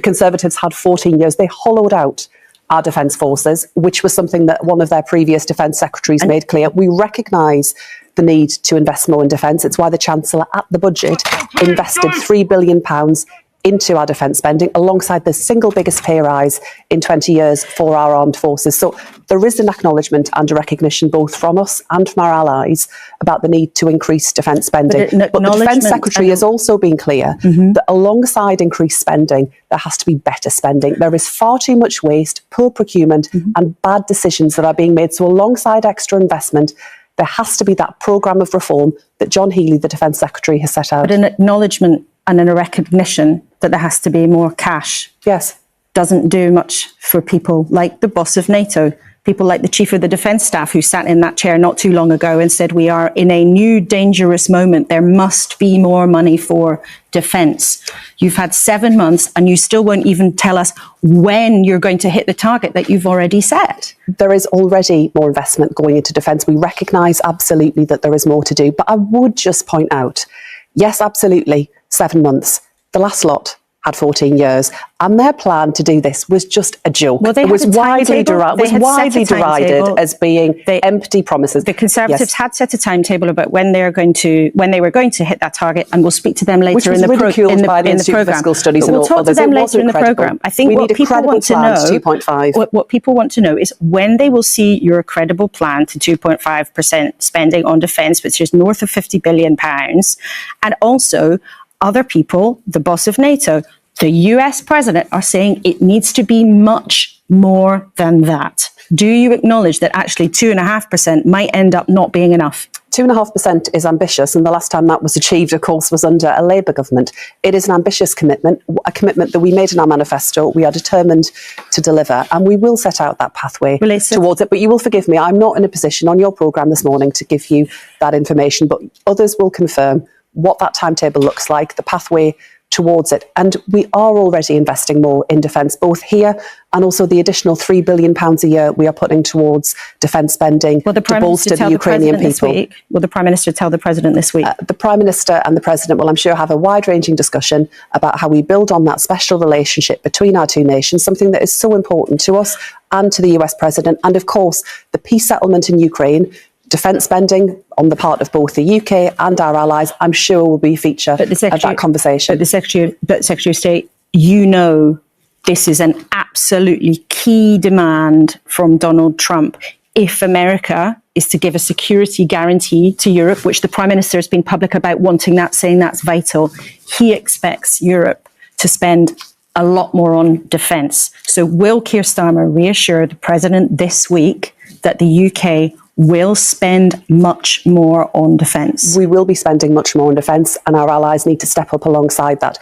Conservatives had 14 years. They hollowed out our defence forces, which was something that one of their previous defence secretaries made clear. We recognise the need to invest more in defence. It's why the Chancellor at the budget invested £3 billion into our defence spending, alongside the single biggest pay rise in 20 years for our armed forces. So there is an acknowledgement and a recognition, both from us and from our allies, about the need to increase defence spending. But the Defence Secretary has also been clear that alongside increased spending, there has to be better spending. There is far too much waste, poor procurement and bad decisions that are being made. So alongside extra investment, there has to be that programme of reform that John Healey, the Defence Secretary, has set out. But an acknowledgement and a recognition that there has to be more cash, yes, doesn't do much for people like the boss of NATO, people like the Chief of the Defence Staff, who sat in that chair not too long ago and said, we are in a new dangerous moment. There must be more money for defence. You've had 7 months and you still won't even tell us when you're going to hit the target that you've already set. There is already more investment going into defence. We recognise absolutely that there is more to do. But I would just point out, yes, absolutely, 7 months. The last lot had 14 years, and their plan to do this was just a joke. Well, it was widely derided as being empty promises. The Conservatives had set a timetable about when they were going to hit that target, and we'll speak to them later in the programme. By the Institute of Fiscal Studies, we'll talk to them later in the programme. I think what people want to know, what people want to know is when they will see your credible plan to 2.5% spending on defence, which is north of £50 billion, and also other people, the boss of NATO, the US president, are saying it needs to be much more than that. Do you acknowledge that actually 2.5% might end up not being enough? 2.5% is ambitious, and the last time that was achieved, of course, was under a Labour government. It is an ambitious commitment, a commitment that we made in our manifesto. We are determined to deliver, and we will set out that pathway towards it. But you will forgive me, I'm not in a position on your programme this morning to give you that information, but others will confirm what that timetable looks like, the pathway towards it. And we are already investing more in defence, both here and also the additional £3 billion a year we are putting towards defence spending to bolster the Ukrainian people. Will the Prime Minister tell the President this week? The Prime Minister and the President will, I'm sure, have a wide-ranging discussion about how we build on that special relationship between our two nations, something that is so important to us and to the US President. And of course, the peace settlement in Ukraine, defence spending on the part of both the UK and our allies, I'm sure will be a feature of that conversation. But the Secretary of State, you know, this is an absolutely key demand from Donald Trump. If America is to give a security guarantee to Europe, which the Prime Minister has been public about wanting that, saying that's vital, he expects Europe to spend a lot more on defence. So will Keir Starmer reassure the President this week that the UK will spend much more on defence? We will be spending much more on defence, and our allies need to step up alongside that.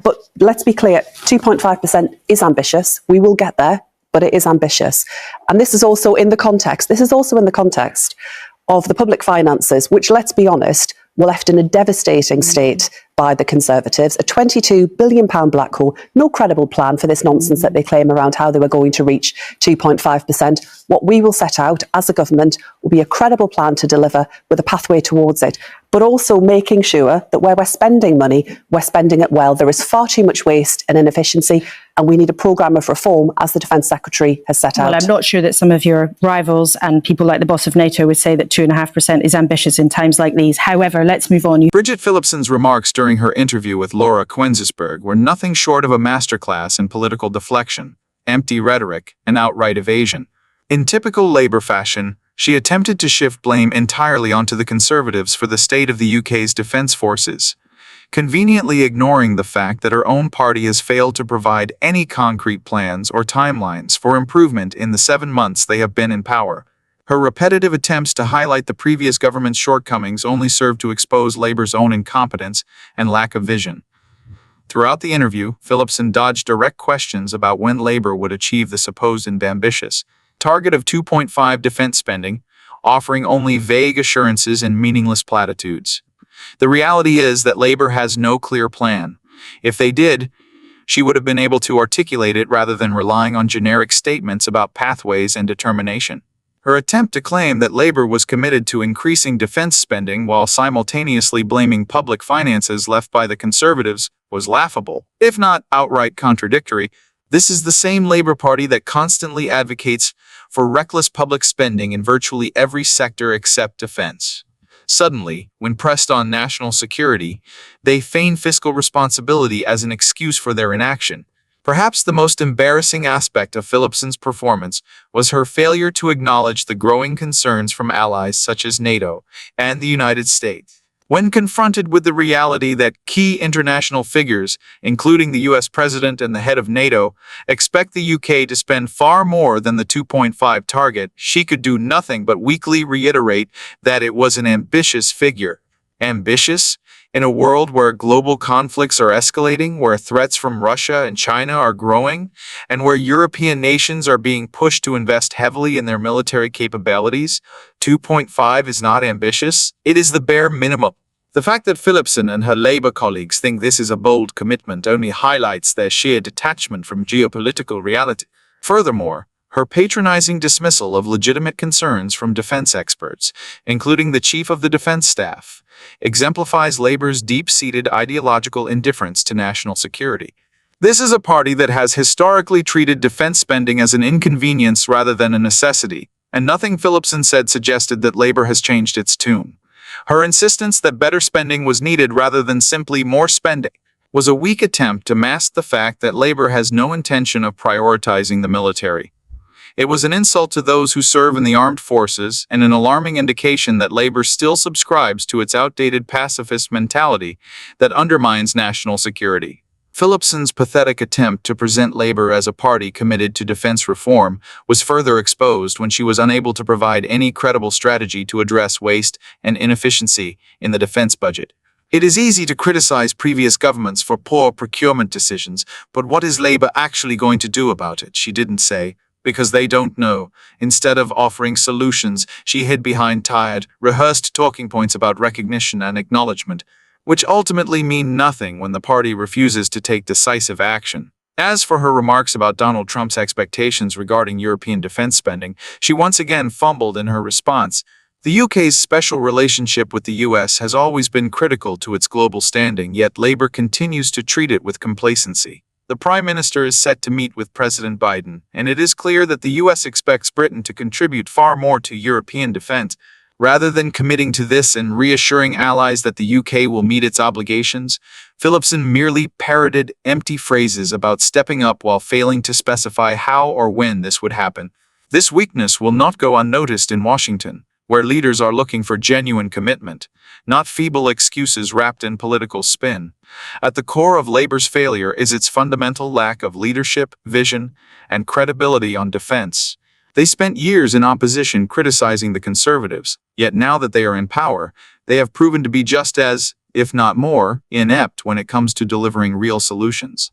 But let's be clear, 2.5% is ambitious. We will get there, but it is ambitious. And this is also in the context of the public finances, which, let's be honest, were left in a devastating state by the Conservatives. A £22 billion black hole, no credible plan for this nonsense that they claim around how they were going to reach 2.5%. What we will set out as a government will be a credible plan to deliver with a pathway towards it, but also making sure that where we're spending money, we're spending it well. There is far too much waste and inefficiency, and we need a programme of reform, as the Defence Secretary has set out. Well, I'm not sure that some of your rivals and people like the boss of NATO would say that 2.5% is ambitious in times like these. However, let's move on. Bridget Phillipson's remarks during her interview with Laura Kuenssberg were nothing short of a masterclass in political deflection, empty rhetoric, and outright evasion. In typical Labour fashion, she attempted to shift blame entirely onto the Conservatives for the state of the UK's defence forces, conveniently ignoring the fact that her own party has failed to provide any concrete plans or timelines for improvement in the 7 months they have been in power. Her repetitive attempts to highlight the previous government's shortcomings only serve to expose Labour's own incompetence and lack of vision. Throughout the interview, Phillipson dodged direct questions about when Labour would achieve the supposed ambitious target of 2.5% defence spending, offering only vague assurances and meaningless platitudes. The reality is that Labour has no clear plan. If they did, she would have been able to articulate it rather than relying on generic statements about pathways and determination. Her attempt to claim that Labour was committed to increasing defence spending while simultaneously blaming public finances left by the Conservatives was laughable, if not outright contradictory. This is the same Labour Party that constantly advocates for reckless public spending in virtually every sector except defence. Suddenly, when pressed on national security, they feign fiscal responsibility as an excuse for their inaction. Perhaps the most embarrassing aspect of Phillipson's performance was her failure to acknowledge the growing concerns from allies such as NATO and the United States. When confronted with the reality that key international figures, including the US President and the head of NATO, expect the UK to spend far more than the 2.5 target, she could do nothing but weakly reiterate that it was an ambitious figure. Ambitious? In a world where global conflicts are escalating, where threats from Russia and China are growing, and where European nations are being pushed to invest heavily in their military capabilities, 2.5 is not ambitious, it is the bare minimum. The fact that Phillipson and her Labour colleagues think this is a bold commitment only highlights their sheer detachment from geopolitical reality. Furthermore, her patronizing dismissal of legitimate concerns from defense experts, including the Chief of the Defense Staff, exemplifies Labour's deep-seated ideological indifference to national security. This is a party that has historically treated defense spending as an inconvenience rather than a necessity, and nothing Phillipson said suggested that Labour has changed its tune. Her insistence that better spending was needed rather than simply more spending was a weak attempt to mask the fact that Labour has no intention of prioritizing the military. It was an insult to those who serve in the armed forces and an alarming indication that Labour still subscribes to its outdated pacifist mentality that undermines national security. Phillipson's pathetic attempt to present Labour as a party committed to defense reform was further exposed when she was unable to provide any credible strategy to address waste and inefficiency in the defense budget. It is easy to criticize previous governments for poor procurement decisions, but what is Labour actually going to do about it? She didn't say, because they don't know. Instead of offering solutions, she hid behind tired, rehearsed talking points about recognition and acknowledgement, which ultimately mean nothing when the party refuses to take decisive action. As for her remarks about Donald Trump's expectations regarding European defense spending, she once again fumbled in her response. The UK's special relationship with the US has always been critical to its global standing, yet Labour continues to treat it with complacency. The Prime Minister is set to meet with President Biden, and it is clear that the US expects Britain to contribute far more to European defense. Rather than committing to this and reassuring allies that the UK will meet its obligations, Phillipson merely parroted empty phrases about stepping up while failing to specify how or when this would happen. This weakness will not go unnoticed in Washington, where leaders are looking for genuine commitment, not feeble excuses wrapped in political spin. At the core of Labour's failure is its fundamental lack of leadership, vision, and credibility on defense. They spent years in opposition criticizing the Conservatives, yet now that they are in power, they have proven to be just as, if not more, inept when it comes to delivering real solutions.